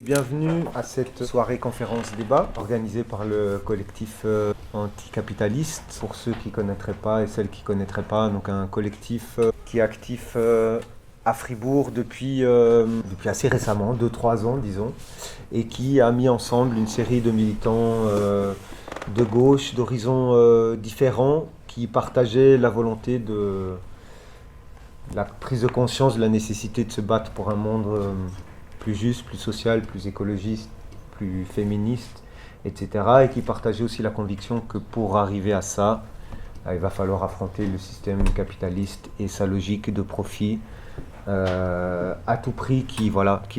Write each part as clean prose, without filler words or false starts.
Bienvenue à cette soirée conférence débat organisée par le collectif anticapitaliste. Pour ceux qui ne connaîtraient pas et celles qui ne connaîtraient pas, donc un collectif qui est actif à Fribourg depuis assez récemment, 2-3 ans disons, et qui a mis ensemble une série de militants de gauche, d'horizons différents, qui partageaient la volonté de la prise de conscience de la nécessité de se battre pour un monde plus juste, plus social, plus écologiste, plus féministe, etc. Et qui partageait aussi la conviction que pour arriver à ça, il va falloir affronter le système capitaliste et sa logique de profit à tout prix qui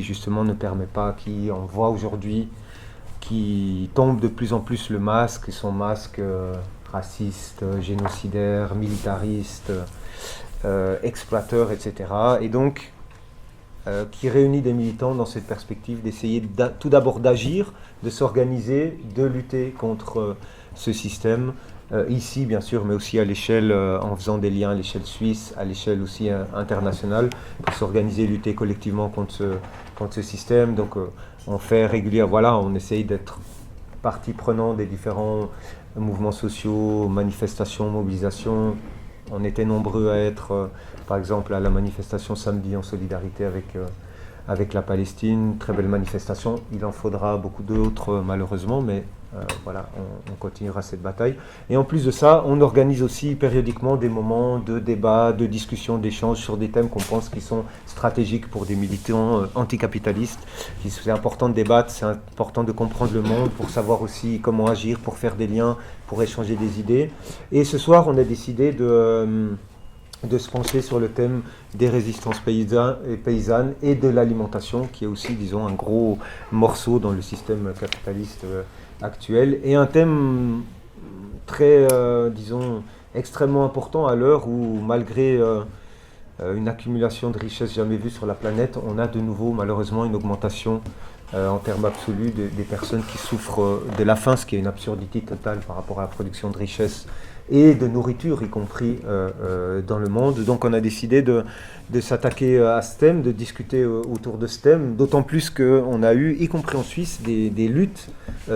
justement ne permet pas, qui on voit aujourd'hui, qui tombe de plus en plus le masque, son masque raciste, génocidaire, militariste, exploiteur, etc. Et donc, qui réunit des militants dans cette perspective d'essayer tout d'abord d'agir, de s'organiser, de lutter contre ce système, ici bien sûr, mais aussi à l'échelle, en faisant des liens à l'échelle suisse, à l'échelle aussi internationale, pour s'organiser, lutter collectivement contre ce système. Donc on fait régulièrement, voilà, on essaye d'être partie prenante des différents mouvements sociaux, manifestations, mobilisations. On était nombreux à être, par exemple, à la manifestation samedi en solidarité avec la Palestine. Très belle manifestation. Il en faudra beaucoup d'autres, malheureusement, mais voilà, on continuera cette bataille. Et en plus de ça, on organise aussi périodiquement des moments de débat, de discussion, d'échange sur des thèmes qu'on pense qui sont stratégiques pour des militants anticapitalistes. C'est important de débattre, c'est important de comprendre le monde pour savoir aussi comment agir, pour faire des liens, pour échanger des idées. Et ce soir, on a décidé de se pencher sur le thème des résistances paysannes et de l'alimentation, qui est aussi, disons, un gros morceau dans le système capitaliste actuel, et un thème très, disons, extrêmement important à l'heure où, malgré une accumulation de richesses jamais vue sur la planète, on a de nouveau, malheureusement, une augmentation en termes absolus des personnes qui souffrent de la faim, ce qui est une absurdité totale par rapport à la production de richesses et de nourriture, y compris dans le monde. Donc on a décidé de s'attaquer à ce thème, de discuter autour de ce thème, d'autant plus qu'on a eu, y compris en Suisse, des luttes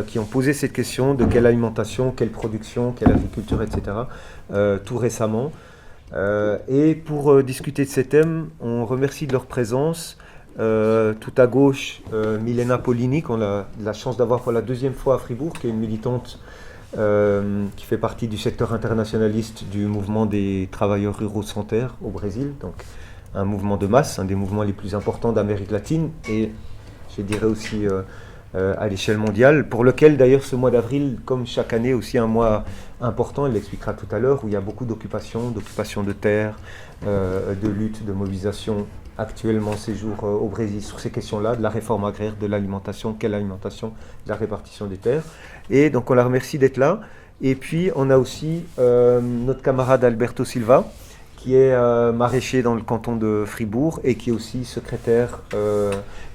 qui ont posé cette question de quelle alimentation, quelle production, quelle agriculture, etc., tout récemment. Et pour discuter de ces thèmes, on remercie de leur présence. Tout à gauche, Milena Polini, qu'on a la chance d'avoir pour la deuxième fois à Fribourg, qui est une militante qui fait partie du secteur internationaliste du mouvement des travailleurs ruraux sans terre au Brésil, donc un mouvement de masse, un des mouvements les plus importants d'Amérique latine, et je dirais aussi à l'échelle mondiale, pour lequel d'ailleurs ce mois d'avril, comme chaque année, aussi un mois important, elle l'expliquera tout à l'heure, où il y a beaucoup d'occupations de terre, de lutte, de mobilisation actuellement ces jours au Brésil sur ces questions-là, de la réforme agraire, de l'alimentation, quelle alimentation, de la répartition des terres. Et donc on la remercie d'être là. Et puis on a aussi notre camarade Alberto Silva, qui est maraîcher dans le canton de Fribourg et qui est aussi secrétaire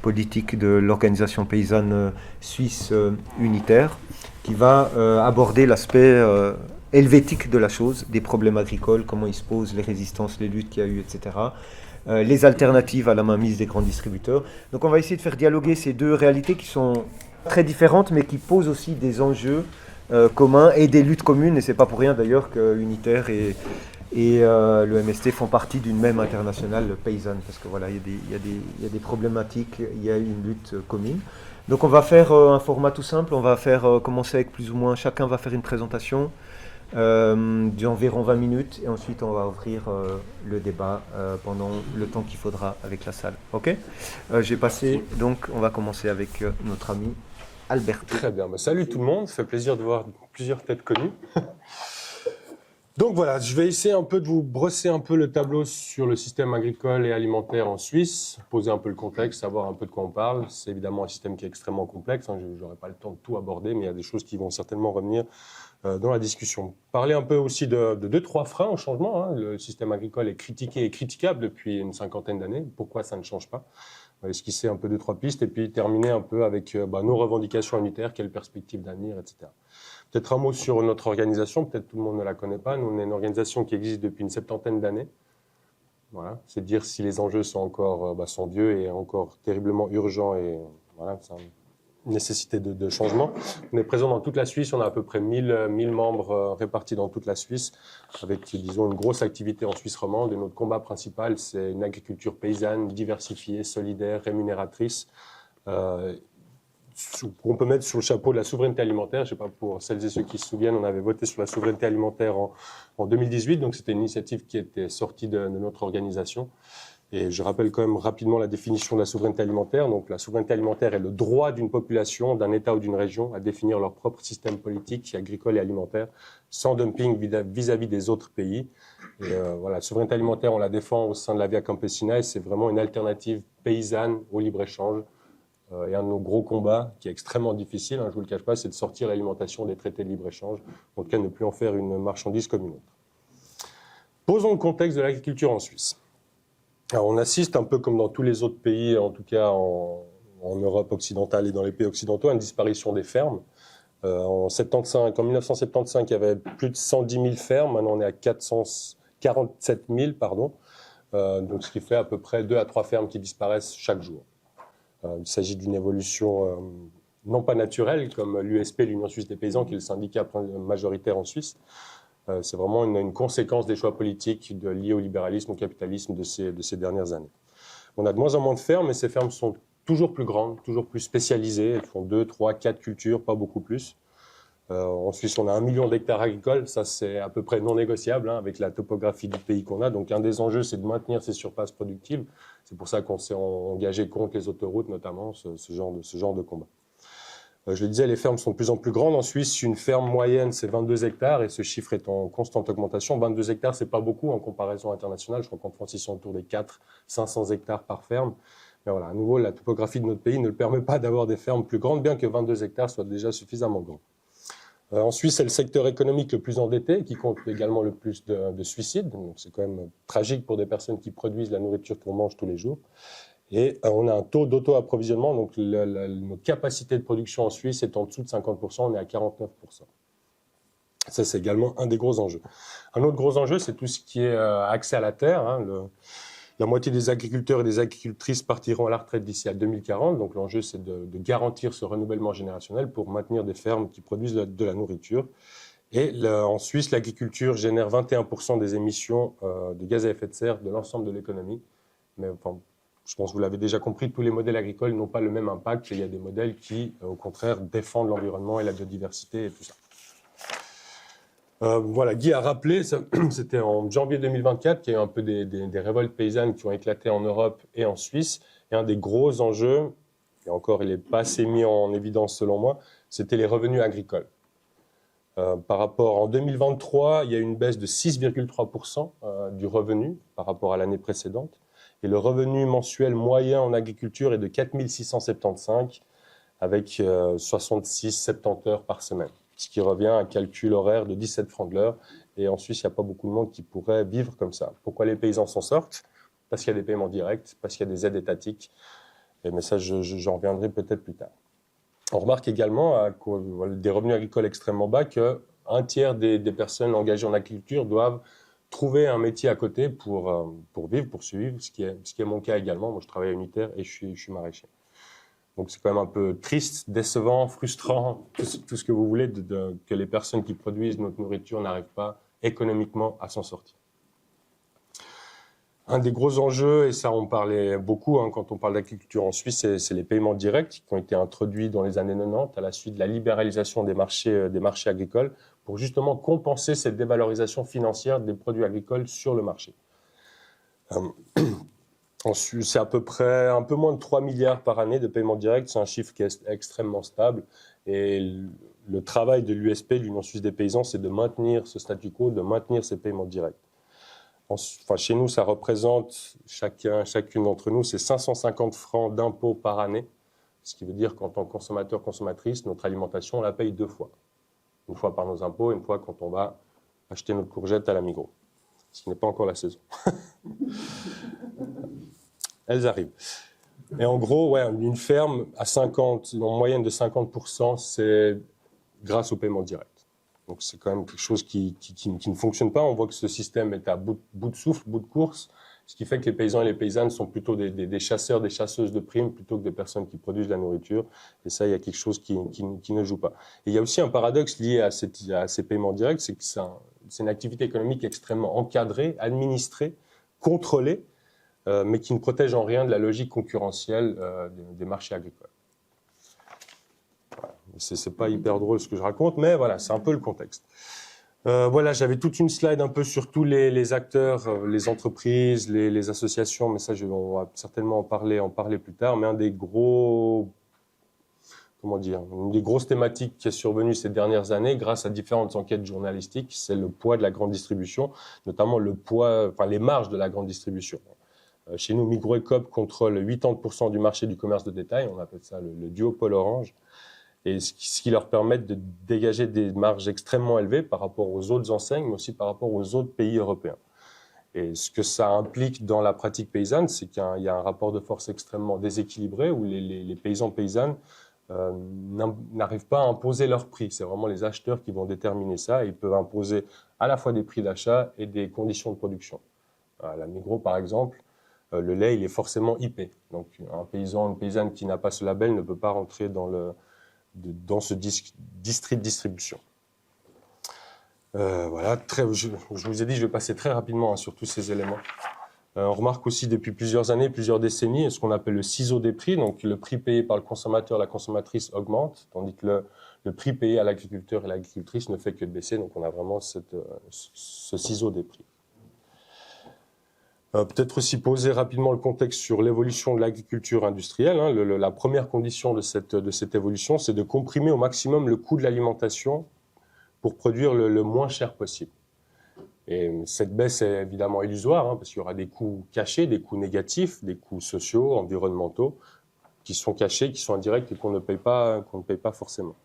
politique de l'organisation paysanne suisse unitaire, qui va aborder l'aspect helvétique de la chose, des problèmes agricoles, comment ils se posent, les résistances, les luttes qu'il y a eu, etc. Les alternatives à la mainmise des grands distributeurs. Donc on va essayer de faire dialoguer ces deux réalités qui sont très différentes, mais qui posent aussi des enjeux communs et des luttes communes. Et c'est pas pour rien d'ailleurs que Unitaire et le MST font partie d'une même internationale paysanne, parce que voilà, il y a des problématiques, il y a une lutte commune. Donc on va faire un format tout simple, on va commencer avec plus ou moins, chacun va faire une présentation d'environ 20 minutes, et ensuite on va ouvrir le débat pendant le temps qu'il faudra avec la salle. Ok. J'ai passé, donc on va commencer avec notre ami Alberto. Très bien, salut tout le monde, ça fait plaisir de voir plusieurs têtes connues. Donc voilà, je vais essayer un peu de vous brosser un peu le tableau sur le système agricole et alimentaire en Suisse, poser un peu le contexte, savoir un peu de quoi on parle. C'est évidemment un système qui est extrêmement complexe, je n'aurai pas le temps de tout aborder, mais il y a des choses qui vont certainement revenir dans la discussion. Parler un peu aussi de 2-3 freins au changement. Le système agricole est critiqué et critiquable depuis une cinquantaine d'années. Pourquoi ça ne change pas? On va esquisser un peu 2-3 pistes et puis terminer un peu avec nos revendications unitaires, quelles perspectives d'avenir, etc. Peut-être un mot sur notre organisation, peut-être tout le monde ne la connaît pas. Nous, on est une organisation qui existe depuis une septantaine d'années. Voilà, c'est dire si les enjeux sont encore sont vieux et encore terriblement urgents et Voilà, c'est une nécessité de changement. On est présent dans toute la Suisse, on a à peu près 1000 membres répartis dans toute la Suisse, avec, disons, une grosse activité en Suisse romande. Et notre combat principal, c'est une agriculture paysanne, diversifiée, solidaire, rémunératrice, qu'on peut mettre sous le chapeau de la souveraineté alimentaire. Je sais pas, pour celles et ceux qui se souviennent, on avait voté sur la souveraineté alimentaire en 2018, donc c'était une initiative qui était sortie de notre organisation. Et je rappelle quand même rapidement la définition de la souveraineté alimentaire. Donc, la souveraineté alimentaire est le droit d'une population, d'un État ou d'une région à définir leur propre système politique, agricole et alimentaire, sans dumping vis-à-vis des autres pays. Et voilà, la souveraineté alimentaire, on la défend au sein de la Via Campesina et c'est vraiment une alternative paysanne au libre-échange. Et un de nos gros combats, qui est extrêmement difficile, je ne vous le cache pas, c'est de sortir l'alimentation des traités de libre-échange, en tout cas ne plus en faire une marchandise comme une autre. Posons le contexte de l'agriculture en Suisse. Alors, on assiste un peu comme dans tous les autres pays, en tout cas en Europe occidentale et dans les pays occidentaux, à une disparition des fermes. En 1975, il y avait plus de 110 000 fermes. Maintenant, on est à 447 000, donc ce qui fait à peu près 2 à 3 fermes qui disparaissent chaque jour. Il s'agit d'une évolution non pas naturelle, comme l'USP, l'Union Suisse des Paysans, qui est le syndicat majoritaire en Suisse. C'est vraiment une conséquence des choix politiques liés au libéralisme, au capitalisme de ces dernières années. On a de moins en moins de fermes, mais ces fermes sont toujours plus grandes, toujours plus spécialisées. Elles font 2, 3, 4 cultures, pas beaucoup plus. En Suisse, on a 1 million d'hectares agricoles. Ça, c'est à peu près non négociable avec la topographie du pays qu'on a. Donc, un des enjeux, c'est de maintenir ces surfaces productives. C'est pour ça qu'on s'est engagé contre les autoroutes, notamment, ce genre de combat. Je le disais, les fermes sont de plus en plus grandes. En Suisse, une ferme moyenne, c'est 22 hectares et ce chiffre est en constante augmentation. 22 hectares, c'est pas beaucoup en comparaison internationale. Je crois qu'en France, ils sont autour des 400-500 hectares par ferme. Mais voilà, à nouveau, la topographie de notre pays ne le permet pas d'avoir des fermes plus grandes, bien que 22 hectares soient déjà suffisamment grands. En Suisse, c'est le secteur économique le plus endetté, qui compte également le plus de suicides. Donc, c'est quand même tragique pour des personnes qui produisent la nourriture qu'on mange tous les jours. Et on a un taux d'auto-approvisionnement, donc notre capacité de production en Suisse est en dessous de 50%, on est à 49%. Ça, c'est également un des gros enjeux. Un autre gros enjeu, c'est tout ce qui est accès à la terre. La moitié des agriculteurs et des agricultrices partiront à la retraite d'ici à 2040, donc l'enjeu, c'est de garantir ce renouvellement générationnel pour maintenir des fermes qui produisent de la nourriture. Et en Suisse, l'agriculture génère 21% des émissions de gaz à effet de serre de l'ensemble de l'économie. Mais enfin, je pense que vous l'avez déjà compris, tous les modèles agricoles n'ont pas le même impact. Il y a des modèles qui, au contraire, défendent l'environnement et la biodiversité et tout ça. Voilà, Guy a rappelé, c'était en janvier 2024 qu'il y a eu un peu des révoltes paysannes qui ont éclaté en Europe et en Suisse. Et un des gros enjeux, et encore il n'est pas assez mis en évidence selon moi, c'était les revenus agricoles. Par rapport en 2023, il y a eu une baisse de 6,3% du revenu par rapport à l'année précédente. Et le revenu mensuel moyen en agriculture est de 4 675 avec 66-70 heures par semaine, ce qui revient à un calcul horaire de 17 francs de l'heure. Et en Suisse, il n'y a pas beaucoup de monde qui pourrait vivre comme ça. Pourquoi les paysans s'en sortent? Parce qu'il y a des paiements directs, parce qu'il y a des aides étatiques. Mais ça, j'en reviendrai peut-être plus tard. On remarque également à des revenus agricoles extrêmement bas qu'un tiers des personnes engagées en agriculture doivent trouver un métier à côté pour vivre, pour survivre, ce qui est mon cas également. Moi, je travaille à Unitaire et je suis maraîcher. Donc, c'est quand même un peu triste, décevant, frustrant, tout ce que vous voulez, que les personnes qui produisent notre nourriture n'arrivent pas économiquement à s'en sortir. Un des gros enjeux, et ça on parlait beaucoup quand on parle d'agriculture en Suisse, c'est les paiements directs qui ont été introduits dans les années 90 à la suite de la libéralisation des marchés agricoles pour justement compenser cette dévalorisation financière des produits agricoles sur le marché. C'est à peu près un peu moins de 3 milliards par année de paiements directs. C'est un chiffre qui est extrêmement stable. Et le travail de l'USP, l'Union Suisse des Paysans, c'est de maintenir ce statu quo, de maintenir ces paiements directs. Enfin, chez nous, ça représente, chacune d'entre nous, c'est 550 francs d'impôts par année. Ce qui veut dire qu'en tant que consommateur, consommatrice, notre alimentation, on la paye 2 fois. Une fois par nos impôts et une fois quand on va acheter notre courgette à la Migros. Ce qui n'est pas encore la saison. Elles arrivent. Et en gros, une ferme à 50, en moyenne de 50%, c'est grâce au paiement direct. Donc c'est quand même quelque chose qui ne fonctionne pas. On voit que ce système est à bout de souffle, bout de course. Ce qui fait que les paysans et les paysannes sont plutôt des chasseurs, des chasseuses de primes plutôt que des personnes qui produisent de la nourriture. Et ça, il y a quelque chose qui ne joue pas. Et il y a aussi un paradoxe lié à ces paiements directs, c'est que c'est une activité économique extrêmement encadrée, administrée, contrôlée, mais qui ne protège en rien de la logique concurrentielle des marchés agricoles. Voilà. C'est pas hyper drôle ce que je raconte, mais voilà, c'est un peu le contexte. Voilà, j'avais toute une slide un peu sur tous les acteurs, les entreprises, les associations, mais ça, on va certainement en parler plus tard. Mais une des grosses thématiques qui est survenue ces dernières années, grâce à différentes enquêtes journalistiques, c'est le poids de la grande distribution, notamment les marges de la grande distribution. Chez nous, Migros et Coop contrôlent 80% du marché du commerce de détail, on appelle ça le duopole orange. Et ce qui leur permet de dégager des marges extrêmement élevées par rapport aux autres enseignes, mais aussi par rapport aux autres pays européens. Et ce que ça implique dans la pratique paysanne, c'est qu'il y a un rapport de force extrêmement déséquilibré où les paysans-paysannes n'arrivent pas à imposer leur prix. C'est vraiment les acheteurs qui vont déterminer ça. Ils peuvent imposer à la fois des prix d'achat et des conditions de production. À la Migros, par exemple, le lait, il est forcément IP. Donc, un paysan, une paysanne qui n'a pas ce label ne peut pas rentrer dans ce district de distribution. Voilà, je vous ai dit, je vais passer très rapidement sur tous ces éléments. On remarque aussi depuis plusieurs années, plusieurs décennies, ce qu'on appelle le ciseau des prix. Donc, le prix payé par le consommateur, la consommatrice augmente, tandis que le prix payé à l'agriculteur et l'agricultrice ne fait que de baisser. Donc, on a vraiment ce ciseau des prix. Peut-être aussi poser rapidement le contexte sur l'évolution de l'agriculture industrielle. La première condition de cette évolution, c'est de comprimer au maximum le coût de l'alimentation pour produire le moins cher possible. Et cette baisse est évidemment illusoire, parce qu'il y aura des coûts cachés, des coûts négatifs, des coûts sociaux, environnementaux, qui sont cachés, qui sont indirects et qu'on ne paye pas forcément.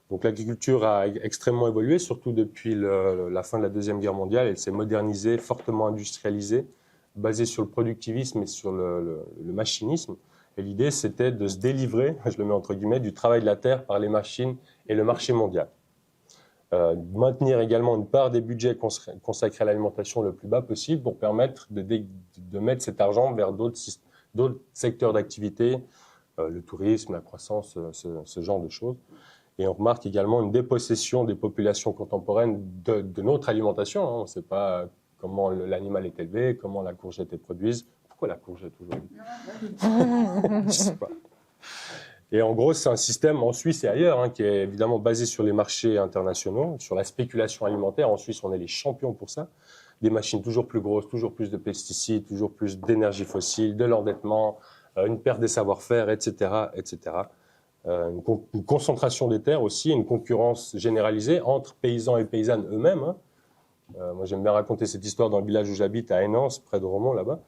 Donc l'agriculture a extrêmement évolué, surtout depuis la fin de la Deuxième Guerre mondiale. Elle s'est modernisée, fortement industrialisée, basé sur le productivisme et sur le machinisme. Et l'idée, c'était de se délivrer, je le mets entre guillemets, du travail de la terre par les machines et le marché mondial. Maintenir également une part des budgets consacrés à l'alimentation le plus bas possible pour permettre de mettre cet argent vers d'autres secteurs d'activité, le tourisme, la croissance, ce genre de choses. Et on remarque également une dépossession des populations contemporaines de notre alimentation. On ne sait pas comment l'animal est élevé, comment la courgette est produite. Pourquoi la courgette aujourd'hui? Je ne sais pas. Et en gros, c'est un système en Suisse et ailleurs qui est évidemment basé sur les marchés internationaux, sur la spéculation alimentaire. En Suisse, on est les champions pour ça. Des machines toujours plus grosses, toujours plus de pesticides, toujours plus d'énergie fossile, de l'endettement, une perte des savoir-faire, etc., etc. Une concentration des terres aussi, une concurrence généralisée entre paysans et paysannes eux-mêmes. Moi, j'aime bien raconter cette histoire dans le village où j'habite, à Hainans, près de Romont, là-bas.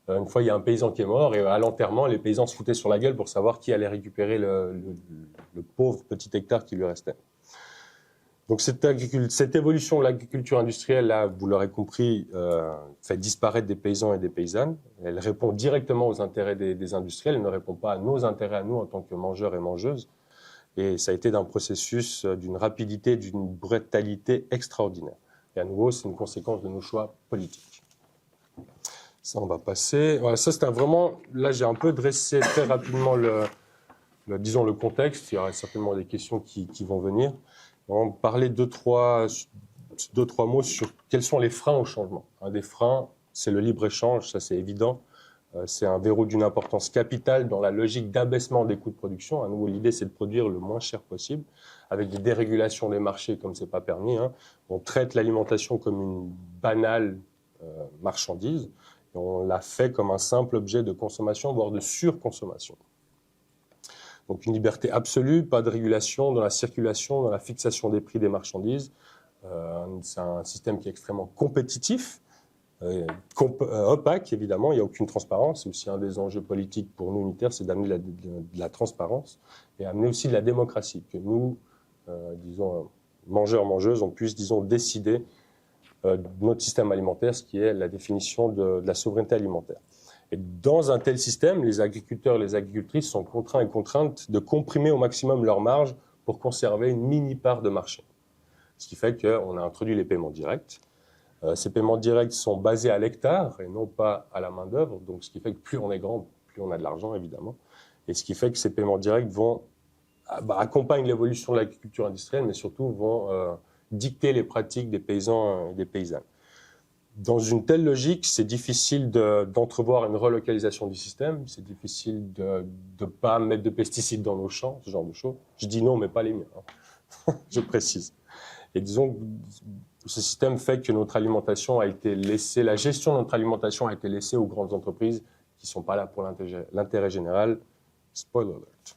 Une fois, il y a un paysan qui est mort et à l'enterrement, les paysans se foutaient sur la gueule pour savoir qui allait récupérer le pauvre petit hectare qui lui restait. Donc, cette évolution de l'agriculture industrielle, là, vous l'aurez compris, fait disparaître des paysans et des paysannes. Elle répond directement aux intérêts des industriels, elle ne répond pas à nos intérêts à nous en tant que mangeurs et mangeuses. Et ça a été d'un processus d'une rapidité, d'une brutalité extraordinaire. Et à nouveau, c'est une conséquence de nos choix politiques. Ça, on va passer. Voilà, ça, c'était vraiment... Là, j'ai un peu dressé très rapidement disons, le contexte. Il y aura certainement des questions qui vont venir. On va parler deux, trois mots sur quels sont les freins au changement. Un des freins, c'est le libre-échange, ça c'est évident. C'est un verrou d'une importance capitale dans la logique d'abaissement des coûts de production. À nouveau, l'idée, c'est de produire le moins cher possible, avec des dérégulations des marchés comme c'est pas permis. On traite l'alimentation comme une banale marchandise, et on la fait comme un simple objet de consommation, voire de surconsommation. Donc une liberté absolue, pas de régulation dans la circulation, dans la fixation des prix des marchandises. C'est un système qui est extrêmement compétitif, opaque évidemment, il n'y a aucune transparence. C'est aussi un des enjeux politiques pour nous unitaires, c'est d'amener de la transparence et amener aussi de la démocratie, que nous, disons, mangeurs, mangeuses, on puisse, disons, décider de notre système alimentaire, ce qui est la définition de la souveraineté alimentaire. Et dans un tel système, les agriculteurs et les agricultrices sont contraints et contraintes de comprimer au maximum leurs marges pour conserver une mini-part de marché. Ce qui fait qu'on a introduit les paiements directs, Ces paiements directs sont basés à l'hectare et non pas à la main-d'œuvre. Donc, ce qui fait que plus on est grand, plus on a de l'argent, évidemment. Et ce qui fait que ces paiements directs accompagnent l'évolution de l'agriculture industrielle, mais surtout vont dicter les pratiques des paysans et des paysannes. Dans une telle logique, c'est difficile d'entrevoir une relocalisation du système. C'est difficile de ne pas mettre de pesticides dans nos champs, ce genre de choses. Je dis non, mais pas les miens. Je précise. Et disons que ce système fait que notre alimentation a été laissée, la gestion de notre alimentation a été laissée aux grandes entreprises qui ne sont pas là pour l'intérêt général. Spoiler alert.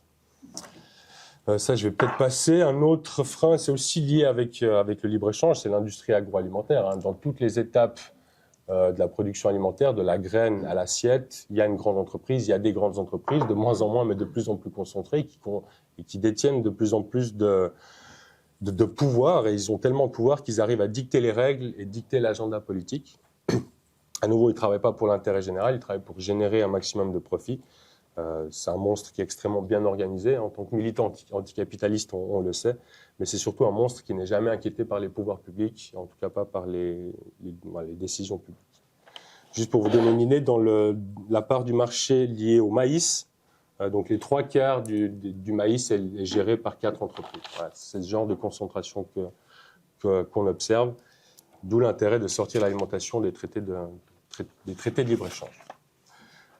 Ça, je vais peut-être passer. Un autre frein, c'est aussi lié avec le libre-échange, c'est l'industrie agroalimentaire. Hein. Dans toutes les étapes de la production alimentaire, de la graine à l'assiette, il y a une grande entreprise, il y a des grandes entreprises, de moins en moins, mais de plus en plus concentrées, qui détiennent de plus en plus de pouvoir, et ils ont tellement de pouvoir qu'ils arrivent à dicter les règles et dicter l'agenda politique. À nouveau, ils ne travaillent pas pour l'intérêt général, ils travaillent pour générer un maximum de profit. C'est un monstre qui est extrêmement bien organisé. En tant que militant anticapitaliste, on le sait, mais c'est surtout un monstre qui n'est jamais inquiété par les pouvoirs publics, en tout cas pas par les décisions publiques. Juste pour vous donner une idée, dans la part du marché liée au maïs, donc les 3/4 du maïs est géré par 4 entreprises. Voilà, c'est ce genre de concentration qu'on observe, d'où l'intérêt de sortir l'alimentation des traités de libre-échange.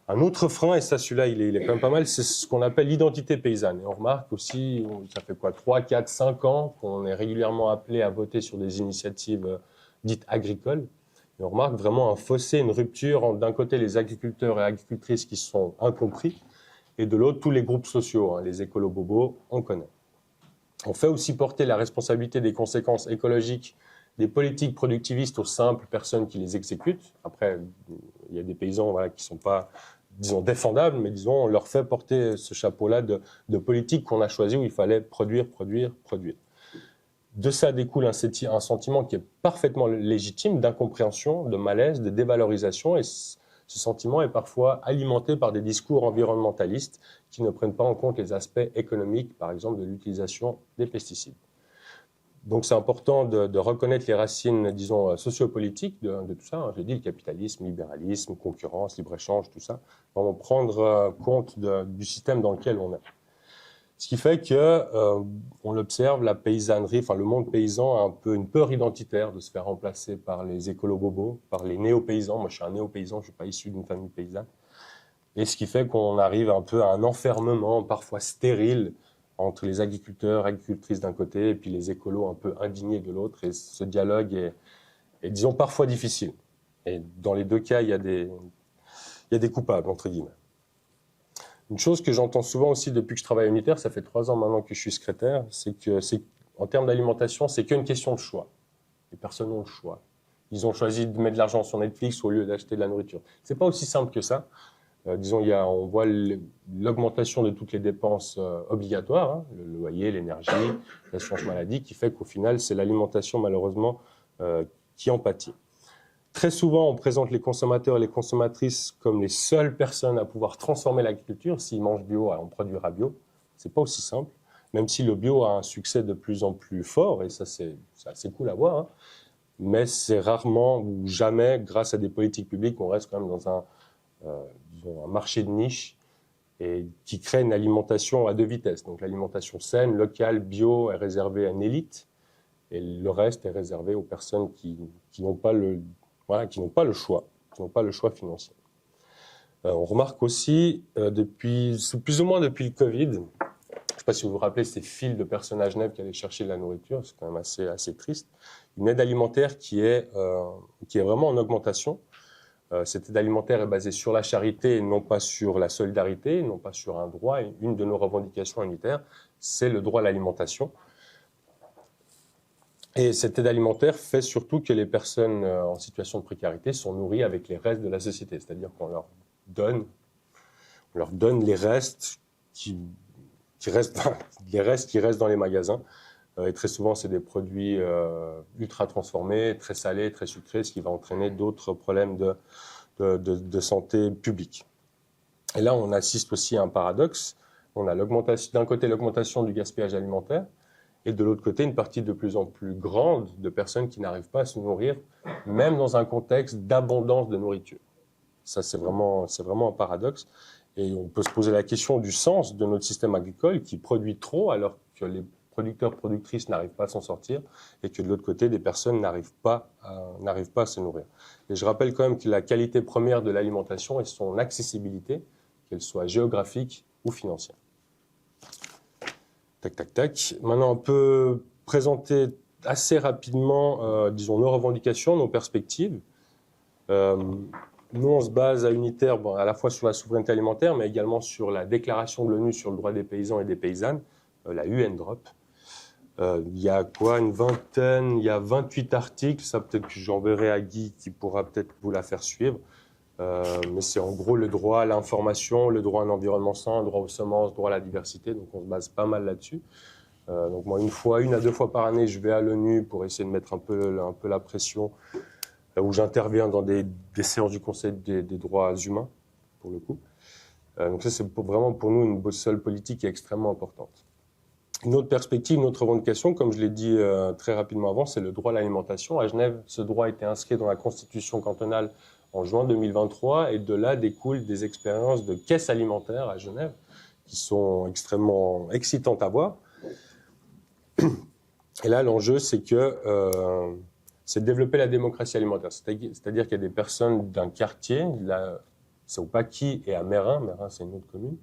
Un autre frein, et ça celui-là il est quand même pas mal, c'est ce qu'on appelle l'identité paysanne. Et on remarque aussi, ça fait 3, 4, 5 ans qu'on est régulièrement appelé à voter sur des initiatives dites agricoles. Et on remarque vraiment un fossé, une rupture, d'un côté les agriculteurs et agricultrices qui sont incompris, et de l'autre, tous les groupes sociaux, les écolos-bobos, on connaît. On fait aussi porter la responsabilité des conséquences écologiques des politiques productivistes aux simples personnes qui les exécutent. Après, il y a des paysans qui ne sont pas, disons, défendables, mais disons, on leur fait porter ce chapeau-là de politique qu'on a choisi où il fallait produire, produire, produire. De ça découle un sentiment qui est parfaitement légitime d'incompréhension, de malaise, de dévalorisation, et ce sentiment est parfois alimenté par des discours environnementalistes qui ne prennent pas en compte les aspects économiques, par exemple, de l'utilisation des pesticides. Donc c'est important de reconnaître les racines, disons, sociopolitiques de tout ça. Hein. J'ai dit le capitalisme, libéralisme, concurrence, libre-échange, tout ça. Vraiment prendre compte du système dans lequel on est. Ce qui fait que, on l'observe, la paysannerie, enfin le monde paysan a un peu une peur identitaire de se faire remplacer par les écolos-bobos, par les néo-paysans. Moi, je suis un néo-paysan, je ne suis pas issu d'une famille paysanne. Et ce qui fait qu'on arrive un peu à un enfermement, parfois stérile, entre les agriculteurs, agricultrices d'un côté, et puis les écolos un peu indignés de l'autre. Et ce dialogue est, disons, parfois difficile. Et dans les deux cas, il y a des coupables, entre guillemets. Une chose que j'entends souvent aussi depuis que je travaille à Unitaire, ça fait 3 ans maintenant que je suis secrétaire, c'est que en termes d'alimentation, c'est qu'une question de choix. Les personnes ont le choix. Ils ont choisi de mettre de l'argent sur Netflix au lieu d'acheter de la nourriture. C'est pas aussi simple que ça. Disons, on voit l'augmentation de toutes les dépenses obligatoires, hein, le loyer, l'énergie, l'assurance maladie, qui fait qu'au final, c'est l'alimentation, malheureusement, qui en pâtit. Très souvent, on présente les consommateurs et les consommatrices comme les seules personnes à pouvoir transformer l'agriculture. S'ils mangent bio, on produira bio. C'est pas aussi simple, même si le bio a un succès de plus en plus fort, et ça, c'est assez cool à voir, hein. Mais c'est rarement ou jamais, grâce à des politiques publiques, on reste quand même dans un marché de niche et qui crée une alimentation à 2 vitesses. Donc l'alimentation saine, locale, bio est réservée à une élite et le reste est réservé aux personnes qui n'ont pas le choix, qui n'ont pas le choix financier. On remarque aussi, plus ou moins depuis le Covid, je ne sais pas si vous vous rappelez ces files de personnes à Genève qui allaient chercher de la nourriture, c'est quand même assez triste, une aide alimentaire qui est vraiment en augmentation. Cette aide alimentaire est basée sur la charité et non pas sur la solidarité, non pas sur un droit. Et une de nos revendications unitaires, c'est le droit à l'alimentation. Et cette aide alimentaire fait surtout que les personnes en situation de précarité sont nourries avec les restes de la société. C'est-à-dire qu'on leur donne les restes qui restent dans les magasins. Et très souvent, c'est des produits ultra transformés, très salés, très sucrés, ce qui va entraîner d'autres problèmes de santé publique. Et là, on assiste aussi à un paradoxe. On a d'un côté l'augmentation du gaspillage alimentaire, et de l'autre côté, une partie de plus en plus grande de personnes qui n'arrivent pas à se nourrir, même dans un contexte d'abondance de nourriture. Ça, c'est vraiment un paradoxe. Et on peut se poser la question du sens de notre système agricole qui produit trop alors que les producteurs, productrices n'arrivent pas à s'en sortir et que de l'autre côté, des personnes n'arrivent pas à se nourrir. Et je rappelle quand même que la qualité première de l'alimentation est son accessibilité, qu'elle soit géographique ou financière. Tac, tac, tac. Maintenant, on peut présenter assez rapidement, disons, nos revendications, nos perspectives. Nous, on se base à Unitaire, à la fois sur la souveraineté alimentaire, mais également sur la déclaration de l'ONU sur le droit des paysans et des paysannes, la UNDROP. Il y a quoi, une vingtaine, il y a 28 articles, ça peut-être que j'enverrai à Guy qui pourra peut-être vous la faire suivre. Mais c'est en gros le droit à l'information, le droit à un environnement sain, le droit aux semences, le droit à la diversité, donc on se base pas mal là-dessus. Donc moi, une à deux fois par année, je vais à l'ONU pour essayer de mettre un peu la pression, où j'interviens dans des séances du Conseil des droits humains, pour le coup. Donc ça, c'est vraiment pour nous une boussole politique qui est extrêmement importante. Une autre perspective, une autre revendication, comme je l'ai dit très rapidement avant, c'est le droit à l'alimentation. À Genève, ce droit a été inscrit dans la Constitution cantonale en juin 2023, et de là découlent des expériences de caisses alimentaires à Genève, qui sont extrêmement excitantes à voir. Et là, l'enjeu, c'est de développer la démocratie alimentaire. C'est-à-dire qu'il y a des personnes d'un quartier, là, c'est au Paquis et à Mérin, c'est une autre commune,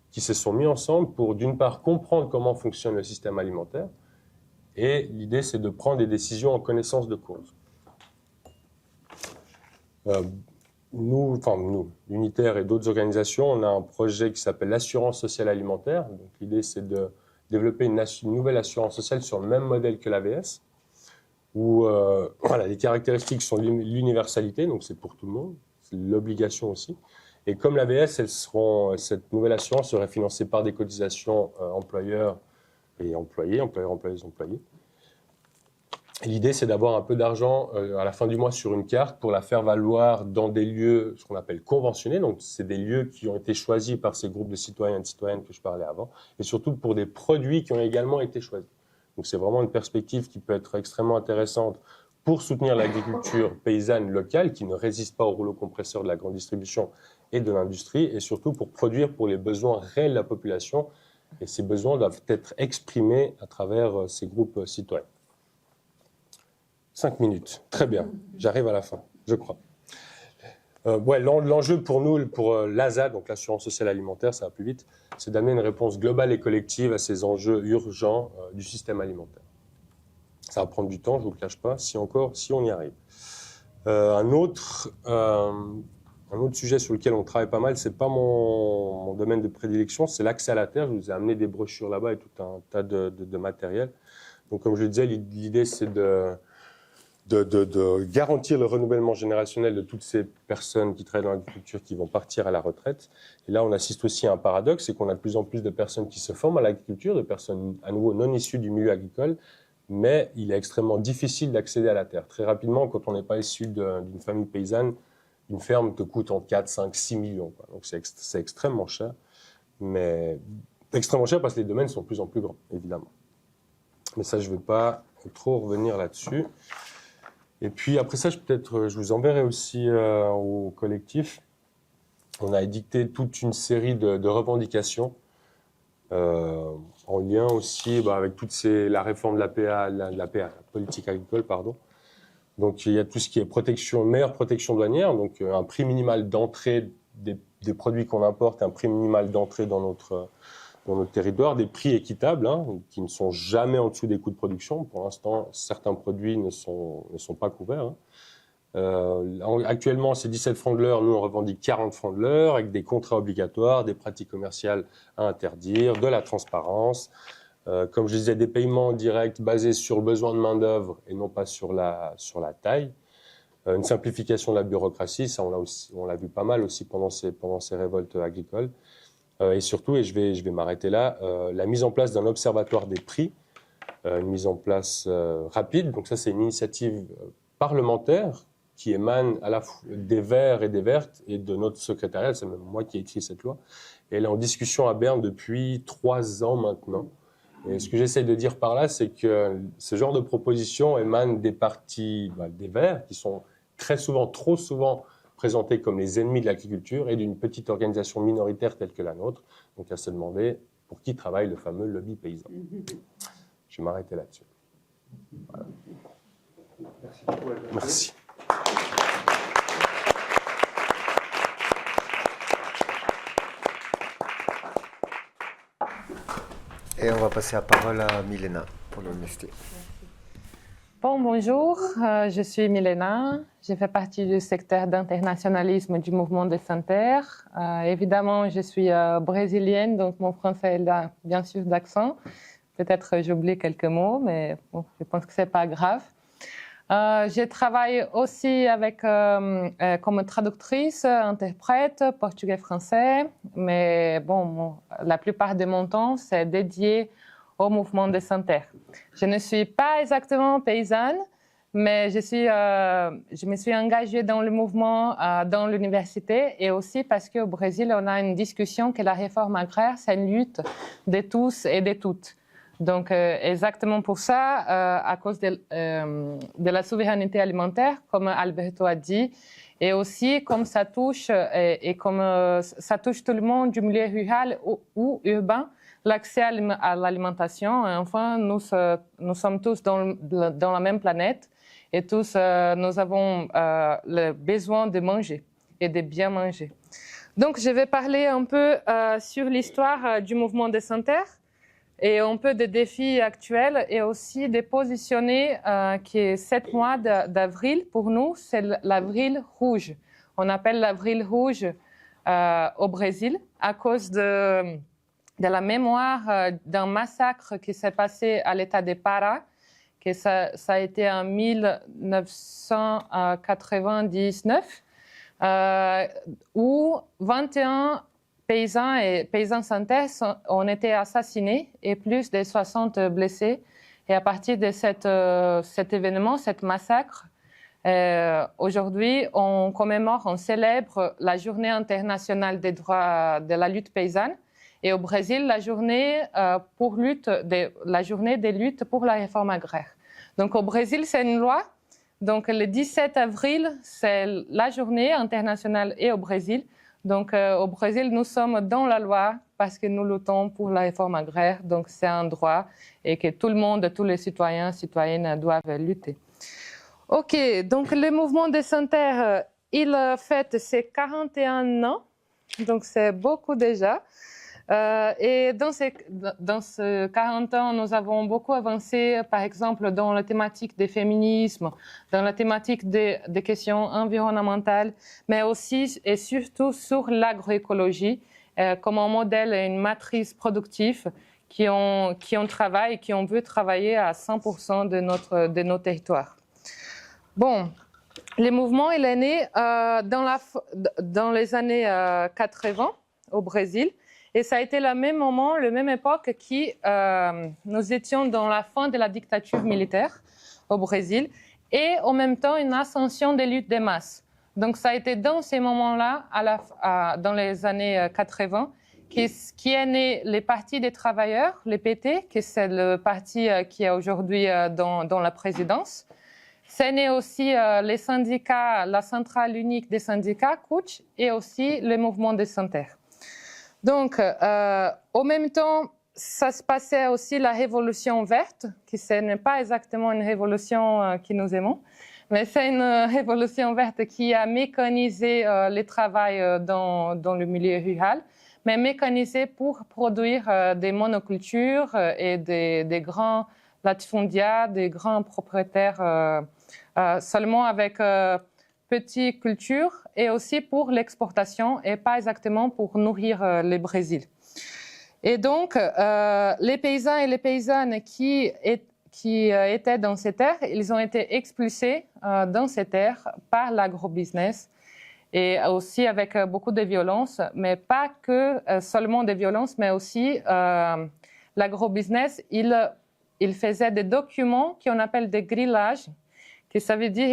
qui se sont mis ensemble pour, d'une part, comprendre comment fonctionne le système alimentaire, et l'idée, c'est de prendre des décisions en connaissance de cause. Nous, Unitaire et d'autres organisations, on a un projet qui s'appelle l'assurance sociale alimentaire. Donc, l'idée, c'est de développer une nouvelle assurance sociale sur le même modèle que l'AVS, où les caractéristiques sont l'universalité, donc c'est pour tout le monde, c'est l'obligation aussi. Et comme l'AVS, cette nouvelle assurance serait financée par des cotisations employeurs et employés, employeuses, employés. L'idée, c'est d'avoir un peu d'argent à la fin du mois sur une carte pour la faire valoir dans des lieux, ce qu'on appelle conventionnés. Donc, c'est des lieux qui ont été choisis par ces groupes de citoyens et de citoyennes que je parlais avant, et surtout pour des produits qui ont également été choisis. Donc, c'est vraiment une perspective qui peut être extrêmement intéressante pour soutenir l'agriculture paysanne locale qui ne résiste pas au rouleau compresseur de la grande distribution et de l'industrie, et surtout pour produire pour les besoins réels de la population. Et ces besoins doivent être exprimés à travers ces groupes citoyens. 5 minutes, très bien, j'arrive à la fin, je crois. L'enjeu pour nous, pour l'ASA, donc l'assurance sociale alimentaire, ça va plus vite, c'est d'amener une réponse globale et collective à ces enjeux urgents du système alimentaire. Ça va prendre du temps, je ne vous le cache pas, si on y arrive. Un autre sujet sur lequel on travaille pas mal, c'est pas mon domaine de prédilection, c'est l'accès à la terre. Je vous ai amené des brochures là-bas et tout un tas de matériel. Donc, comme je le disais, l'idée, c'est de garantir le renouvellement générationnel de toutes ces personnes qui travaillent dans l'agriculture qui vont partir à la retraite. Et là, on assiste aussi à un paradoxe, c'est qu'on a de plus en plus de personnes qui se forment à l'agriculture, de personnes à nouveau non issues du milieu agricole, mais il est extrêmement difficile d'accéder à la terre. Très rapidement, quand on n'est pas issu d'une famille paysanne, une ferme te coûte entre 4, 5, 6 millions. Quoi. Donc c'est extrêmement cher, mais extrêmement cher parce que les domaines sont de plus en plus grands, évidemment. Mais ça, je ne vais pas trop revenir là-dessus. Et puis après ça, je vous enverrai aussi au collectif. On a édicté toute une série de revendications en lien aussi avec la réforme de la politique agricole, pardon. Donc il y a tout ce qui est meilleure protection douanière, donc un prix minimal d'entrée des produits qu'on importe, un prix minimal d'entrée dans notre territoire, des prix équitables qui ne sont jamais en dessous des coûts de production. Pour l'instant, certains produits ne sont pas couverts. Actuellement, c'est 17 francs de l'heure. Nous, on revendique 40 francs de l'heure avec des contrats obligatoires, des pratiques commerciales à interdire, de la transparence. Comme je disais, des paiements directs basés sur le besoin de main-d'œuvre et non pas sur la taille. Une simplification de la bureaucratie, ça on l'a vu pas mal aussi pendant ces révoltes agricoles. Et surtout, et je vais m'arrêter là, la mise en place d'un observatoire des prix, une mise en place rapide. Donc ça, c'est une initiative parlementaire qui émane à la fois des Verts et des Vertes et de notre secrétariat. C'est même moi qui ai écrit cette loi. Et elle est en discussion à Berne depuis 3 ans maintenant. Et ce que j'essaie de dire par là, c'est que ce genre de propositions émanent des partis des Verts, qui sont très souvent, trop souvent, présentés comme les ennemis de l'agriculture et d'une petite organisation minoritaire telle que la nôtre. Donc, à se demander pour qui travaille le fameux lobby paysan. Je vais m'arrêter là-dessus. Voilà. Merci beaucoup. Merci. Et on va passer la parole à Milena pour le Nestlé. Bon, bonjour, je suis Milena. Je fais partie du secteur d'internationalisme du mouvement des Sans Terre. Évidemment, je suis brésilienne, donc mon français est là, bien sûr, d'accent. Peut-être j'oublie quelques mots, mais bon, je pense que ce n'est pas grave. Je travaille aussi comme traductrice, interprète, portugais-français, mais bon, la plupart de mon temps, c'est dédié au mouvement des Sans Terre. Je ne suis pas exactement paysanne, mais je me suis engagée dans le mouvement dans l'université et aussi parce qu'au Brésil, on a une discussion que la réforme agraire, c'est une lutte de tous et de toutes. Donc, exactement pour ça, à cause de la souveraineté alimentaire, comme Alberto a dit, et aussi comme ça touche, ça touche tout le monde du milieu rural ou urbain, l'accès à l'alimentation. Enfin, nous sommes tous dans la même planète et tous, nous avons le besoin de manger et de bien manger. Donc, je vais parler un peu sur l'histoire du mouvement des Sans Terre et un peu des défis actuels et aussi de positionner que 7 mois d'avril, pour nous, c'est l'avril rouge. On appelle l'avril rouge au Brésil à cause de la mémoire d'un massacre qui s'est passé à l'état de Pará, que ça a été en 1999, où 21 paysans et paysannes sans terre ont été assassinés et plus de 60 blessés. Et à partir de cet événement, cet massacre, aujourd'hui, on commémore, on célèbre la Journée internationale des droits de la lutte paysanne. Et au Brésil, la journée des luttes pour la réforme agraire. Donc au Brésil, c'est une loi. Donc le 17 avril, c'est la journée internationale et au Brésil. Donc au Brésil, nous sommes dans la loi parce que nous luttons pour la réforme agraire. Donc c'est un droit et que tout le monde, tous les citoyens, citoyennes doivent lutter. OK, donc le mouvement des Sans Terre, il fête ses 41 ans. Donc c'est beaucoup déjà. Et dans ces 40 ans, nous avons beaucoup avancé, par exemple, dans la thématique des féminismes, dans la thématique des questions environnementales, mais aussi et surtout sur l'agroécologie, comme un modèle et une matrice productive qui on travaille et qui on veut travailler à 100% de nos territoires. Bon, le mouvement, il est né dans les années 80 au Brésil. Et ça a été le même moment, la même époque nous étions dans la fin de la dictature militaire au Brésil et en même temps une ascension des luttes des masses. Donc ça a été dans ces moments-là, dans les années 80, qui est né les partis des travailleurs, les PT, qui c'est le parti qui est aujourd'hui dans la présidence. C'est né aussi les syndicats, la centrale unique des syndicats, CUT, et aussi le mouvement des Sans Terre. Donc, au même temps, ça se passait aussi la révolution verte, qui ce n'est pas exactement une révolution que nous aimons, mais c'est une révolution verte qui a mécanisé le travail dans le milieu rural, mais mécanisé pour produire des monocultures et des grands latifundia, des grands propriétaires seulement avec petites cultures et aussi pour l'exportation et pas exactement pour nourrir le Brésil. Et donc, les paysans et les paysannes qui étaient dans ces terres, ils ont été expulsés dans ces terres par l'agrobusiness et aussi avec beaucoup de violence, mais pas que seulement des violences, mais aussi l'agrobusiness, il faisait des documents qu'on appelle des grillages, que ça veut dire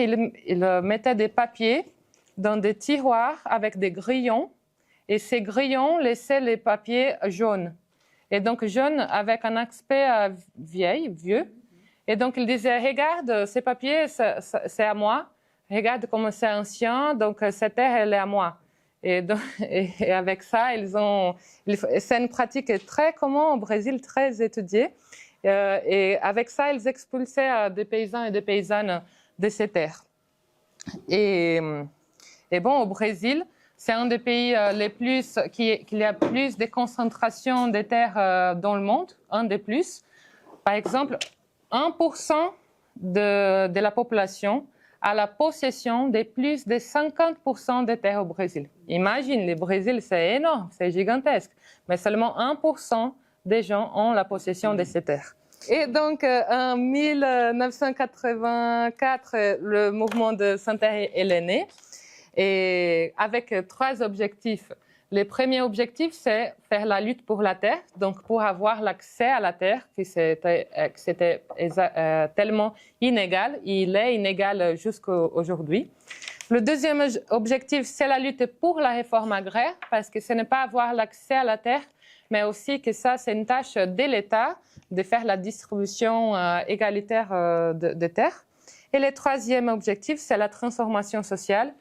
il mettait des papiers dans des tiroirs avec des grillons et ces grillons laissaient les papiers jaunes. et donc jeune avec un aspect vieux. Et donc il disait, regarde, ces papiers, c'est à moi. Regarde comme c'est ancien, donc cette terre, elle est à moi. Et avec ça, c'est une pratique très commune au Brésil, très étudiée. Et avec ça, ils expulsaient des paysans et des paysannes de ces terres. Et bon, au Brésil, c'est un des pays qu'il y a plus de concentration des terres dans le monde, un des plus. Par exemple, 1% de la population a la possession de plus de 50% des terres au Brésil. Imagine, le Brésil, c'est énorme, c'est gigantesque, mais seulement 1% des gens ont la possession de ces terres. Et donc, en 1984, le mouvement de Sem Terra est né, et avec 3 objectifs. Le premier objectif, c'est faire la lutte pour la terre, donc pour avoir l'accès à la terre, que c'était tellement inégal, il est inégal jusqu'à aujourd'hui. Le deuxième objectif, c'est la lutte pour la réforme agraire, parce que ce n'est pas avoir l'accès à la terre, mais aussi que ça, c'est une tâche de l'État de faire la distribution égalitaire de terres. Et le troisième objectif, c'est la transformation sociale,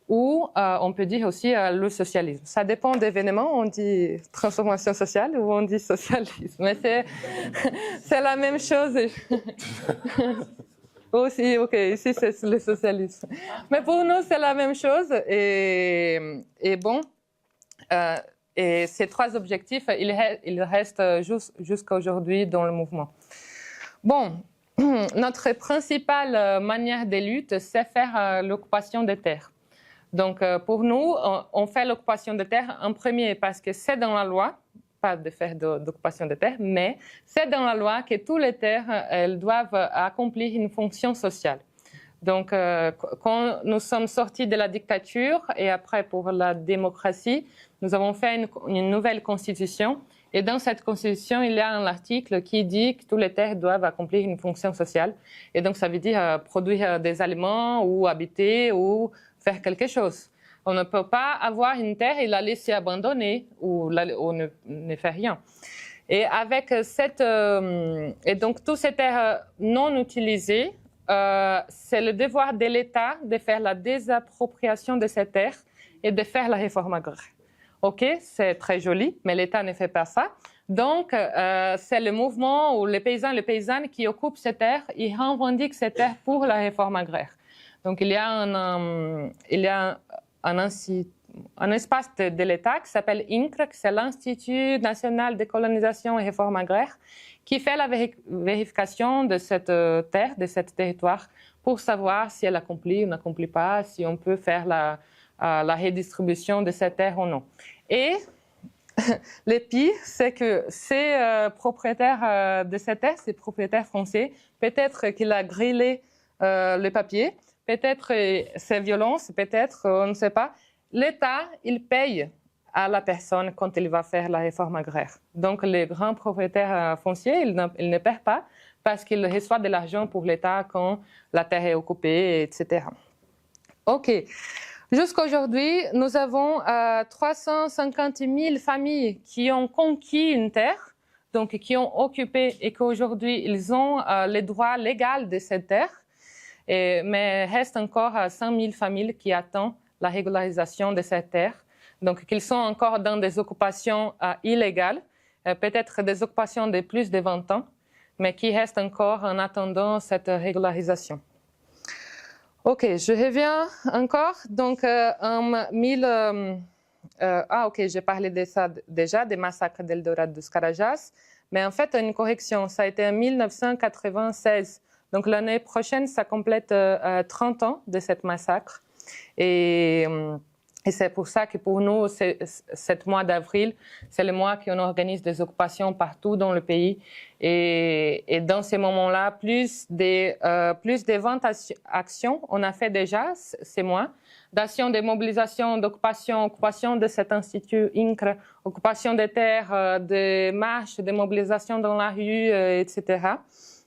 ou on peut dire aussi le socialisme. Ça dépend des événements, on dit transformation sociale ou on dit socialisme, mais c'est la même chose. Aussi, ok, ici c'est le socialisme. Mais pour nous, c'est la même chose. Et bon, et ces 3 objectifs, ils restent jusqu'à aujourd'hui dans le mouvement. Bon, notre principale manière de lutte, c'est faire l'occupation des terres. Donc, pour nous, on fait l'occupation de terre en premier parce que c'est dans la loi, pas de faire d'occupation de terre, mais c'est dans la loi que toutes les terres, elles doivent accomplir une fonction sociale. Donc, quand nous sommes sortis de la dictature et après pour la démocratie, nous avons fait une nouvelle constitution. Et dans cette constitution, il y a un article qui dit que toutes les terres doivent accomplir une fonction sociale. Et donc, ça veut dire produire des aliments ou habiter ou faire quelque chose. On ne peut pas avoir une terre et la laisser abandonnée ou ne faire rien. Et avec et donc toutes ces terres non utilisées, c'est le devoir de l'État de faire la désappropriation de ces terres et de faire la réforme agraire. Ok, c'est très joli, mais l'État ne fait pas ça. Donc, c'est le mouvement où les paysans et les paysannes qui occupent ces terres, ils revendiquent ces terres pour la réforme agraire. Donc, il y a un espace de l'État qui s'appelle INCRE, c'est l'Institut national de colonisation et réforme agraire, qui fait la vérification de cette terre, de ce territoire, pour savoir si elle accomplit ou n'accomplit pas, si on peut faire la redistribution de cette terre ou non. Et le pire, c'est que ces propriétaires de cette terre, ces propriétaires français, peut-être qu'il a grillé le papier, peut-être c'est violence, peut-être, on ne sait pas. L'État, il paye à la personne quand il va faire la réforme agraire. Donc, les grands propriétaires fonciers, ils ne perdent pas parce qu'ils reçoivent de l'argent pour l'État quand la terre est occupée, etc. OK. Jusqu'à aujourd'hui, nous avons 350 000 familles qui ont conquis une terre, donc qui ont occupé et qu'aujourd'hui, ils ont les droits légaux de cette terre. Mais il reste encore 100 000 familles qui attendent la régularisation de cette terre. Donc, qu'ils sont encore dans des occupations illégales, peut-être des occupations de plus de 20 ans, mais qui restent encore en attendant cette régularisation. OK, je reviens encore. Donc, OK, j'ai parlé de ça déjà, des massacres d'Eldorado dos Carajás, mais en fait, une correction, ça a été en 1996. Donc, l'année prochaine, ça complète 30 ans de ce massacre. Et c'est pour ça que pour nous, ce mois d'avril, c'est le mois qu'on organise des occupations partout dans le pays. Et dans ces moments-là, plus de 20 actions on a fait déjà ces mois, d'actions de mobilisation, d'occupation, occupation de cet institut INCRE, occupation des terres, des marches, de mobilisation dans la rue, etc.,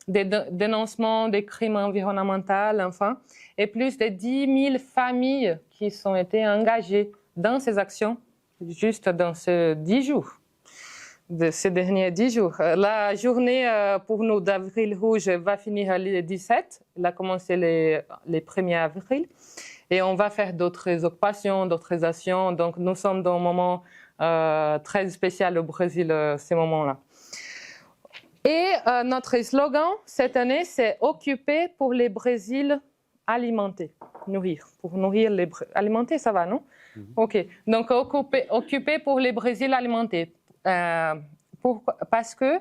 des dénoncements des crimes environnementaux, enfin, et plus de 10 000 familles qui ont été engagées dans ces actions juste dans ces 10 jours. de ces derniers 10 jours. La journée pour nous d'Avril Rouge va finir le 17. Elle a commencé les 1er avril. Et on va faire d'autres occupations, d'autres actions. Donc nous sommes dans un moment très spécial au Brésil, ces moments-là. Et notre slogan cette année, c'est « Occuper pour les Brésils alimentés ». Nourrir. Pour nourrir les alimentés, ça va, non? OK. Donc, occuper pour les Brésils alimentés. Parce que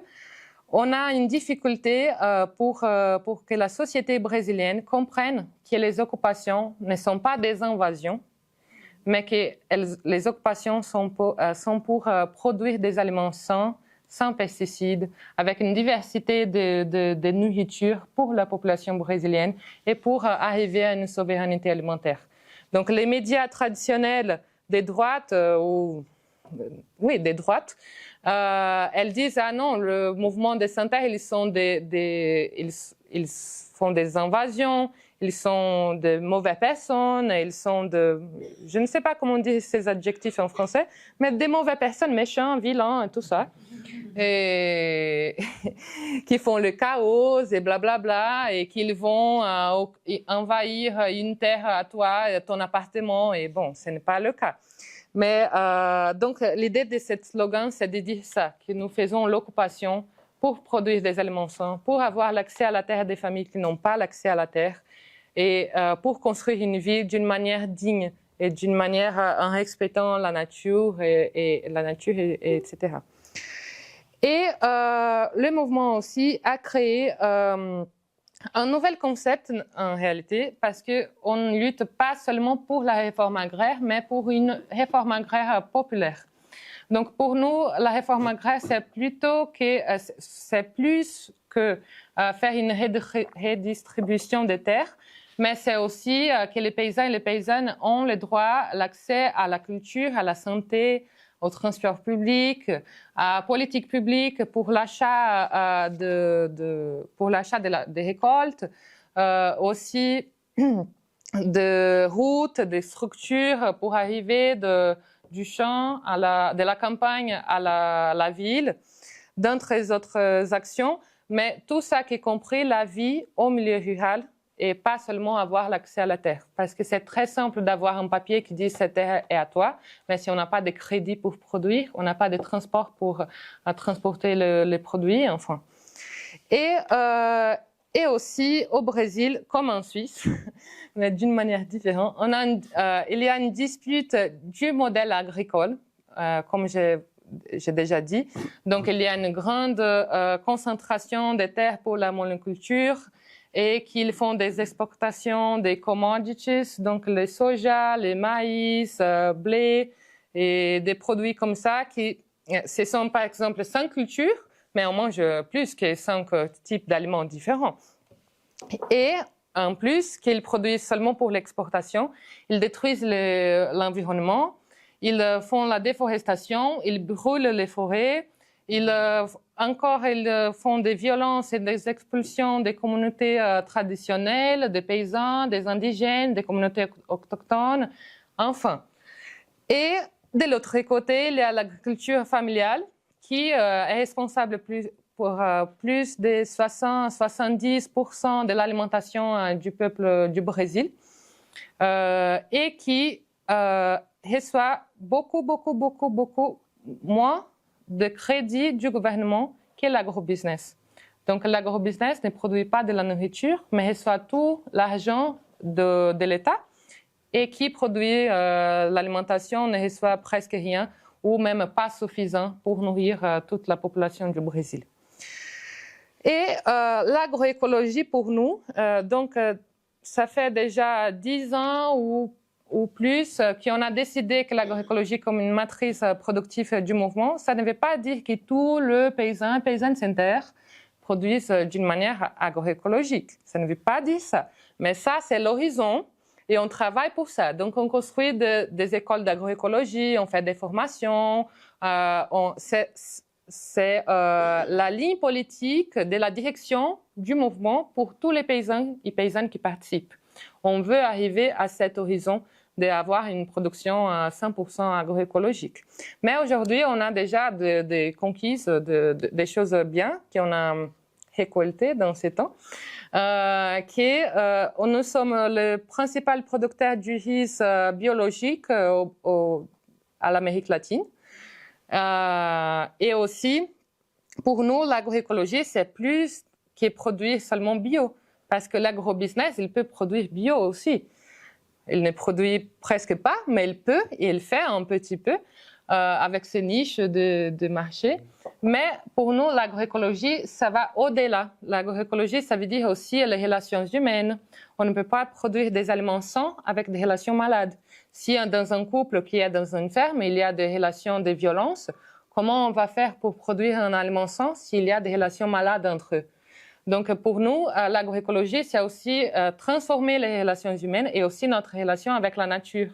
on a une difficulté pour que la société brésilienne comprenne que les occupations ne sont pas des invasions, mais que les occupations sont pour produire des aliments sains, sans pesticides, avec une diversité de nourriture pour la population brésilienne et pour arriver à une souveraineté alimentaire. Donc les médias traditionnels des droites, elles disent « Ah non, le mouvement des Sans-Terre, ils font des invasions, ils sont de mauvaises personnes, ils sont de... Je ne sais pas comment on dit ces adjectifs en français, mais des mauvaises personnes, méchants, vilains, et tout ça. Et qui font le chaos et blablabla, et qu'ils vont envahir une terre à toi, ton appartement, et bon, ce n'est pas le cas. Mais donc, l'idée de ce slogan, c'est de dire ça, que nous faisons l'occupation pour produire des aliments sains, pour avoir l'accès à la terre des familles qui n'ont pas l'accès à la terre, et pour construire une vie d'une manière digne et d'une manière en respectant la nature, etc. Et le mouvement aussi a créé un nouvel concept en réalité, parce qu'on ne lutte pas seulement pour la réforme agraire, mais pour une réforme agraire populaire. Donc pour nous, la réforme agraire, c'est plus que faire une redistribution des terres, mais c'est aussi que les paysans et les paysannes ont le droit, l'accès à la culture, à la santé, au transport public, à la politique publique pour l'achat des récoltes, aussi de routes, des structures pour arriver du champ, de la campagne à la ville, d'entre autres actions. Mais tout ça qui est compris la vie au milieu rural et pas seulement avoir l'accès à la terre. Parce que c'est très simple d'avoir un papier qui dit cette terre est à toi, mais si on n'a pas de crédit pour produire, on n'a pas de transport pour transporter les produits, enfin. Et aussi au Brésil, comme en Suisse, mais d'une manière différente, il y a une dispute du modèle agricole, comme j'ai déjà dit. Donc il y a une grande concentration des terres pour la monoculture, et qu'ils font des exportations des commodities, donc le soja, le maïs, blé, et des produits comme ça, ce sont par exemple 5 cultures, mais on mange plus que 5 types d'aliments différents. Et en plus, qu'ils produisent seulement pour l'exportation, ils détruisent l'environnement, ils font la déforestation, ils brûlent les forêts, ils font des violences et des expulsions des communautés traditionnelles, des paysans, des indigènes, des communautés autochtones, enfin. Et de l'autre côté, il y a l'agriculture familiale qui est responsable pour plus de 70% de l'alimentation du peuple du Brésil et qui reçoit beaucoup moins de crédit du gouvernement que l'agrobusiness. Donc l'agrobusiness ne produit pas de la nourriture, mais reçoit tout l'argent de l'État, et qui produit l'alimentation ne reçoit presque rien, ou même pas suffisant pour nourrir toute la population du Brésil. Et l'agroécologie pour nous, ça fait déjà 10 ans ou plus qu'on a décidé que l'agroécologie comme une matrice productive du mouvement, ça ne veut pas dire que tous les paysans et paysannes sans terre produisent d'une manière agroécologique. Ça ne veut pas dire ça. Mais ça, c'est l'horizon et on travaille pour ça. Donc, on construit des écoles d'agroécologie, on fait des formations. C'est la ligne politique de la direction du mouvement pour tous les paysans et paysannes qui participent. On veut arriver à cet horizon d'avoir une production 100% agroécologique. Mais aujourd'hui, on a déjà des conquises, des choses bien qu'on a récoltées dans ces temps. Nous sommes le principal producteur du riz biologique à l'Amérique latine. Et aussi, pour nous, l'agroécologie, c'est plus que produire seulement bio. Parce que l'agrobusiness, il peut produire bio aussi. Il ne produit presque pas, mais il peut, et il fait un petit peu avec ses niches de marché. Mais pour nous, l'agroécologie, ça va au-delà. L'agroécologie, ça veut dire aussi les relations humaines. On ne peut pas produire des aliments sains avec des relations malades. Si dans un couple qui est dans une ferme, il y a des relations de violence, comment on va faire pour produire un aliment sain s'il y a des relations malades entre eux? Donc pour nous, l'agroécologie, c'est aussi transformer les relations humaines et aussi notre relation avec la nature.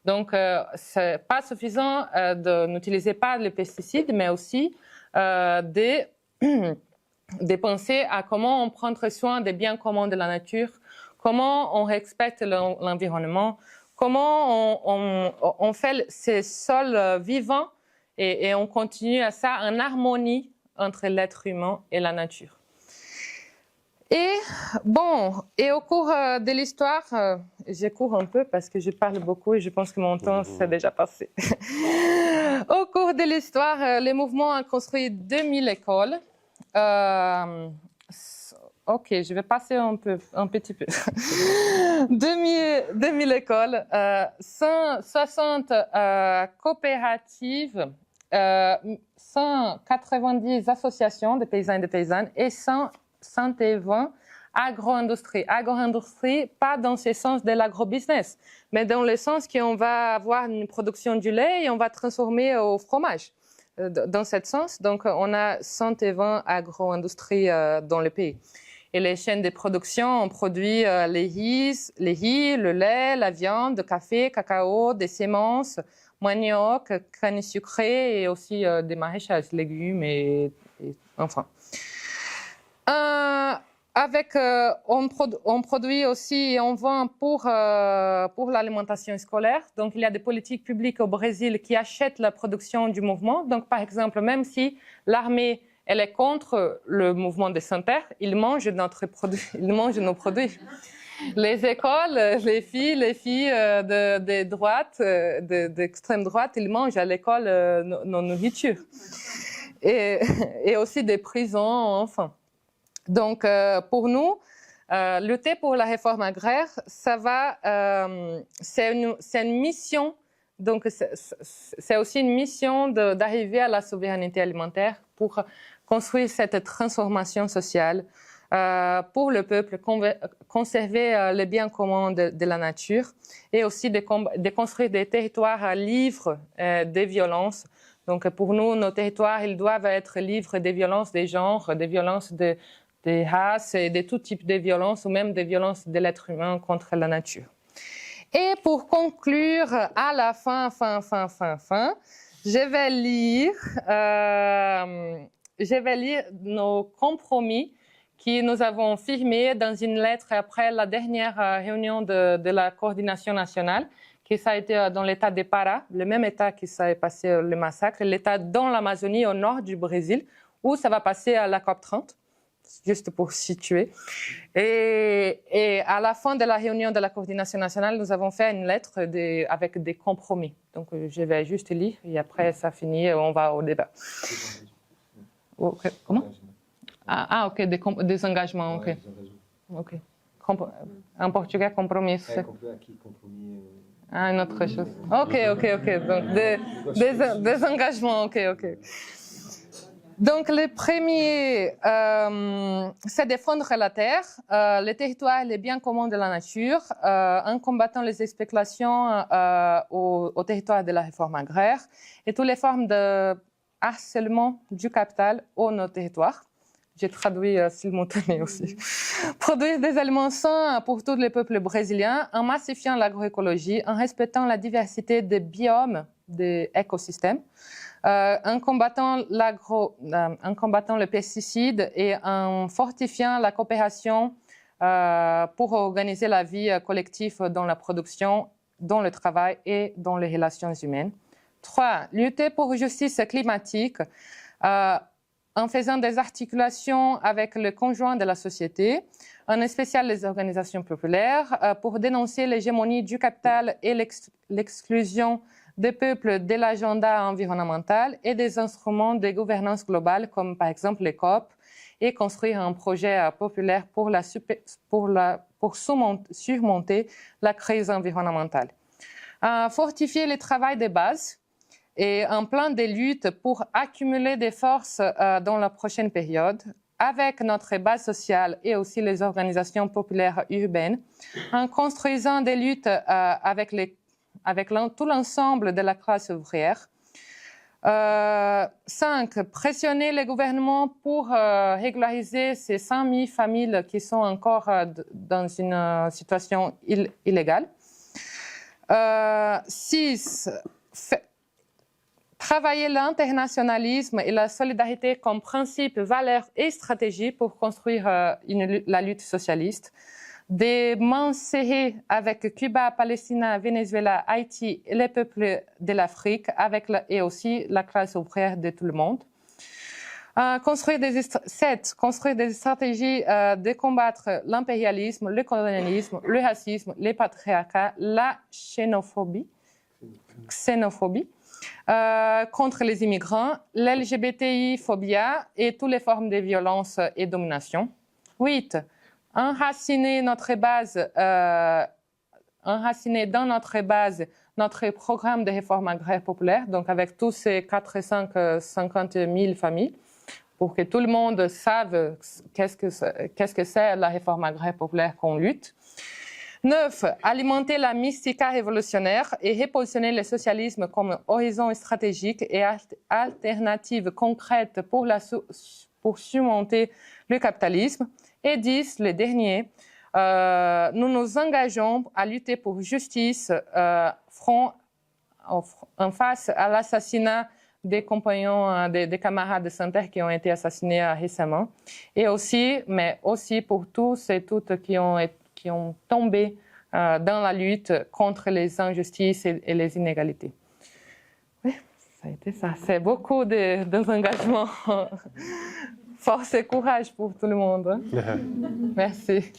Donc c'est pas suffisant de n'utiliser pas les pesticides, mais aussi de penser à comment on prend soin des biens communs de la nature, comment on respecte l'environnement, comment on fait ces sols vivants et on continue à ça en harmonie entre l'être humain et la nature. Et au cours de l'histoire, je cours un peu parce que je parle beaucoup et je pense que mon temps s'est déjà passé. Au cours de l'histoire, le mouvement a construit 2000 écoles. Ok, je vais passer un petit peu. 2000 écoles, 160 coopératives, 190 associations de paysans et de paysannes et 120 agro-industries. Agro-industrie, pas dans le sens de l'agro-business, mais dans le sens qu'on va avoir une production du lait et on va transformer au fromage. Dans ce sens, donc on a 120 agro-industries dans le pays. Et les chaînes de production, on produit les riz, le lait, la viande, le café, cacao, des semences, manioc, canne sucrée et aussi des maraîchages, légumes et enfin. On produit aussi et on vend pour l'alimentation scolaire. Donc, il y a des politiques publiques au Brésil qui achètent la production du mouvement. Donc, par exemple, même si l'armée elle est contre le mouvement des Sans-Terre, ils mangent nos produits. Les écoles, les filles de droite, d'extrême droite, ils mangent à l'école nos nourritures. Et aussi des prisons, enfin. Donc, pour nous, lutter pour la réforme agraire, c'est une mission. Donc, c'est aussi une mission d'arriver à la souveraineté alimentaire pour construire cette transformation sociale pour le peuple, conserver les biens communs de la nature et aussi de construire des territoires libres des violences. Donc, pour nous, nos territoires, ils doivent être libres des violences des genres, des violences des races et de tout type de violences ou même des violences de l'être humain contre la nature. Et pour conclure, à la fin, je vais lire nos compromis que nous avons firmés dans une lettre après la dernière réunion de la coordination nationale, qui ça a été dans l'état de Pará, le même état qui s'est passé le massacre, l'état dans l'Amazonie au nord du Brésil, où ça va passer à la COP30. Juste pour situer. Et à la fin de la réunion de la coordination nationale, nous avons fait une lettre avec des compromis. Donc, je vais juste lire et après, ça finit et on va au débat. Okay. Comment? Ok, des engagements, ok. Ok. En portugais, compromis. Une autre chose. Ok. Donc, des engagements, ok. Donc, le premier, c'est défendre la terre, le territoire et les biens communs de la nature, en combattant les spéculations au territoire de la réforme agraire et toutes les formes de harcèlement du capital au nos territoires. J'ai traduit simultanément aussi. Produire des aliments sains pour tous les peuples brésiliens en massifiant l'agroécologie, en respectant la diversité des biomes, des écosystèmes. En combattant le pesticide et en fortifiant la coopération pour organiser la vie collective dans la production dans le travail et dans les relations humaines. 3. Lutter pour justice climatique en faisant des articulations avec le conjoint de la société, en spécial les organisations populaires, pour dénoncer l'hégémonie du capital et l'exclusion des peuples de l'agenda environnemental et des instruments de gouvernance globale, comme par exemple les COP, et construire un projet populaire pour surmonter la crise environnementale. Fortifier le travail de base et un plan de lutte pour accumuler des forces dans la prochaine période, avec notre base sociale et aussi les organisations populaires urbaines, en construisant des luttes avec tout l'ensemble de la classe ouvrière. 5. Pressionner les gouvernements pour régulariser ces 100 000 familles qui sont encore dans une situation illégale. 6. Travailler l'internationalisme et la solidarité comme principe, valeur et stratégie pour construire la lutte socialiste. Des mains serrées avec Cuba, Palestine, Venezuela, Haïti et les peuples de l'Afrique, et aussi la classe ouvrière de tout le monde. 7. Construire des stratégies de combattre l'impérialisme, le colonialisme, le racisme, les patriarcats, la xénophobie contre les immigrants, l'LGBTI-phobia et toutes les formes de violence et domination. 8. Enraciner dans notre base notre programme de réforme agraire populaire, donc avec tous ces 450 000 familles, pour que tout le monde sache qu'est-ce que c'est la réforme agraire populaire qu'on lutte. 9. Alimenter la mystica révolutionnaire et repositionner le socialisme comme horizon stratégique et alternative concrète pour surmonter le capitalisme. Et 10. Le dernier, nous nous engageons à lutter pour justice en face à l'assassinat des compagnons, des camarades de Saint-Terre qui ont été assassinés récemment, mais aussi pour tous et toutes qui ont tombé dans la lutte contre les injustices et les inégalités. Oui, ça a été ça. C'est beaucoup d'engagement. Force et courage pour tout le monde. Merci.